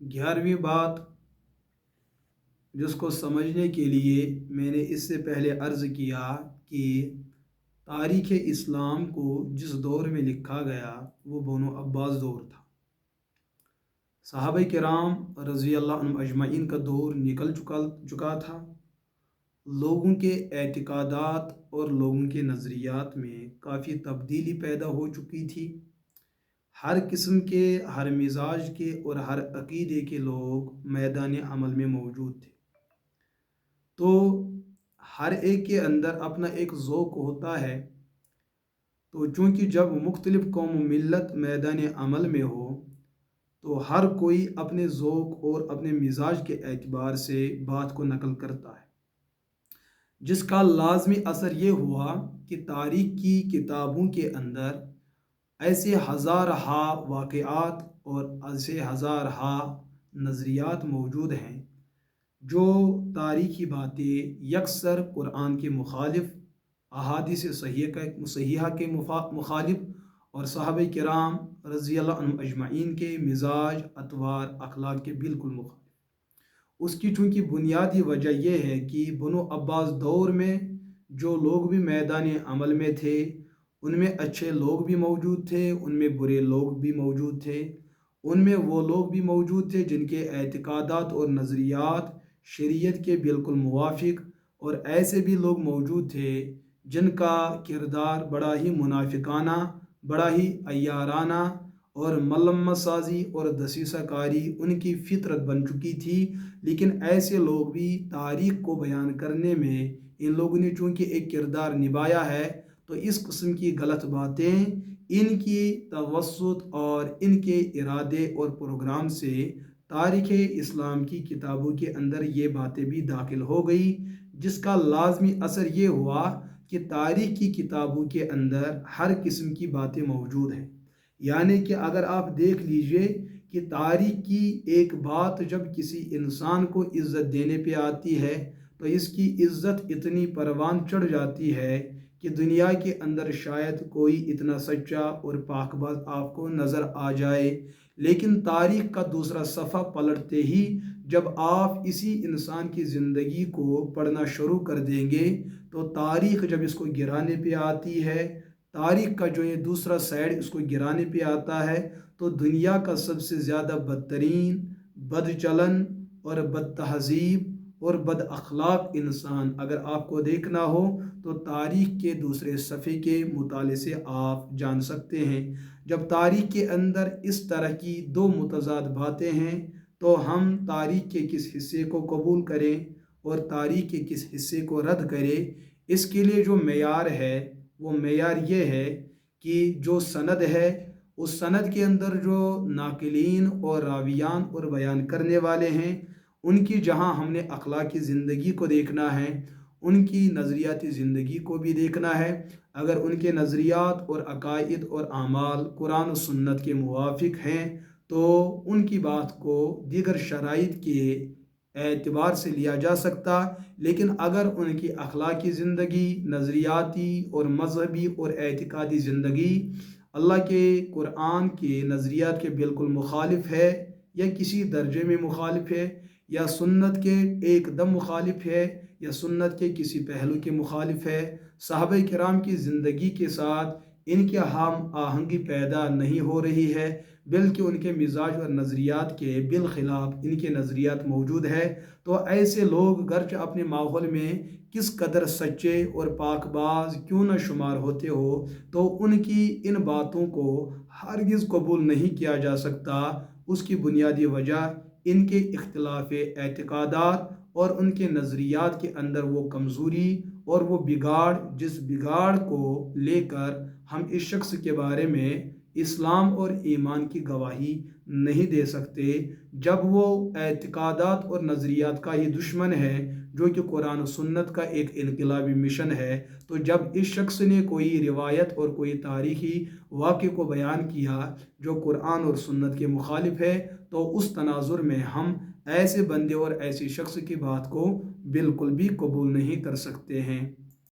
11वीं बात जिसको समझने के लिए मैंने इससे पहले अर्ज़ किया कि तारीख़ इस्लाम को जिस दौर में लिखा गया वो बनो अब्बास दौर था। सहाबा किराम रज़ी अल्लाह अन्हुम अजमईन का दौर निकल चुका था। लोगों के एतिकादात और लोगों के नज़रियात में काफ़ी तब्दीली पैदा हो चुकी थी। हर किस्म के, हर मिजाज के और हर अकीदे के लोग मैदान अमल में मौजूद थे। तो हर एक के अंदर अपना एक ज़ौक़ होता है। तो चूँकि जब मुख्तलिफ़ कौम मिल्लत मैदान अमल में हो तो हर कोई अपने ज़ौक़ और अपने मिजाज के एतबार से बात को नकल करता है, जिसका लाज़मी असर ये हुआ कि तारीख़ की किताबों के अंदर ऐसे हज़ार हा वाक़यात और ऐसे हज़ार हा नज़रियात मौजूद हैं जो तारीख़ी बातें यकसर कुरान के मुखालिफ, अहादीस सहीहा के मुखालिफ और सहाबा किराम रज़ी अल्लाह अन्हुम अजमईन के मिजाज, अतवार, अखलाक के बिल्कुल मुखालिफ। उसकी चूँकि बुनियादी वजह यह है कि बनो अब्बास दौर में जो लोग भी मैदान अमल में थे उनमें अच्छे लोग भी मौजूद थे, उनमें बुरे लोग भी मौजूद थे। उनमें वो लोग भी मौजूद थे जिनके एतकादात और नज़रियात शरीयत के बिल्कुल मुवाफिक, और ऐसे भी लोग मौजूद थे जिनका किरदार बड़ा ही मुनाफिकाना, बड़ा ही अय्याराना और मलम्मत साजी और दसीसाकारी उनकी फितरत बन चुकी थी। लेकिन ऐसे लोग भी तारीख़ को बयान करने में इन लोगों ने चूँकि एक किरदार निभाया है, तो इस किस्म की गलत बातें इनकी तवस्सुत और इनके इरादे और प्रोग्राम से तारीख़ इस्लाम की किताबों के अंदर ये बातें भी दाखिल हो गई, जिसका लाजमी असर ये हुआ कि तारीख़ की किताबों के अंदर हर किस्म की बातें मौजूद हैं। यानी कि अगर आप देख लीजिए कि तारीख़ की एक बात जब किसी इंसान को इज़्ज़त देने पे आती है तो इसकी इज़्ज़त इतनी परवान चढ़ जाती है कि दुनिया के अंदर शायद कोई इतना सच्चा और पाकबाज़ आपको नज़र आ जाए। लेकिन तारीख़ का दूसरा सफ़ा पलटते ही जब आप इसी इंसान की ज़िंदगी को पढ़ना शुरू कर देंगे तो तारीख़ जब इसको गिराने पे आती है, तारीख़ का जो ये दूसरा साइड इसको गिराने पे आता है, तो दुनिया का सबसे ज़्यादा बदतरीन, बदचलन और बदतहज़ीब और बद अखलाक इंसान अगर आपको देखना हो तो तारीख़ के दूसरे सफ़े के मुताले से आप जान सकते हैं। जब तारीख़ के अंदर इस तरह की दो मुतज़ाद बातें हैं तो हम तारीख़ के किस हिस्से को कबूल करें और तारीख़ के किस हिस्से को रद्द करें, इसके लिए जो मेयार है वो मेयार ये है कि जो सनद है उस सनद के अंदर जो नाकिलीन और रावियान और बयान करने वाले हैं उनकी जहाँ हमने अखलाकी ज़िंदगी को देखना है, उनकी नज़रियाती ज़िंदगी को भी देखना है। अगर उनके नज़रियात और अकाइद और आमाल कुरान और सुन्नत के मुवाफिक हैं तो उनकी बात को दीगर शराइत के एतबार से लिया जा सकता। लेकिन अगर उनकी अखलाकी ज़िंदगी, नज़रियाती और मजहबी और एतिकादी ज़िंदगी अल्लाह के कुरान के नज़रियात के बिल्कुल मुखालिफ है या किसी दर्जे में मुखालिफ है या सुन्नत के एकदम मुखालिफ है या सुन्नत के किसी पहलू के मुखालिफ है, सहाबा किराम की ज़िंदगी के साथ इनके हम आहंगी पैदा नहीं हो रही है, बल्कि उनके मिजाज और नज़रियात के बिलखिलाफ़ इनके नज़रियात मौजूद है, तो ऐसे लोग गर्च अपने माहौल में किस कदर सच्चे और पाकबाज क्यों न शुमार होते हो, तो उनकी इन बातों को हरगिज़ कबूल नहीं किया जा सकता। उसकी बुनियादी वजह इनके इख्तिलाफ़ एतकादात और उनके नज़रियात के अंदर वो कमज़ोरी और वो बिगाड़, जिस बिगाड़ को लेकर हम इस शख्स के बारे में इस्लाम और ईमान की गवाही नहीं दे सकते, जब वो एतकादात और नज़रियात का ही दुश्मन है जो कि कुरान और सुन्नत का एक इनकलाबी मिशन है। तो जब इस शख्स ने कोई रिवायत और कोई तारीख़ी वाक़े को बयान किया जो कुरान और सुन्नत के मुखालिफ है, तो उस तनाजुर में हम ऐसे बंदे और ऐसे शख्स की बात को बिल्कुल भी कबूल नहीं कर सकते हैं।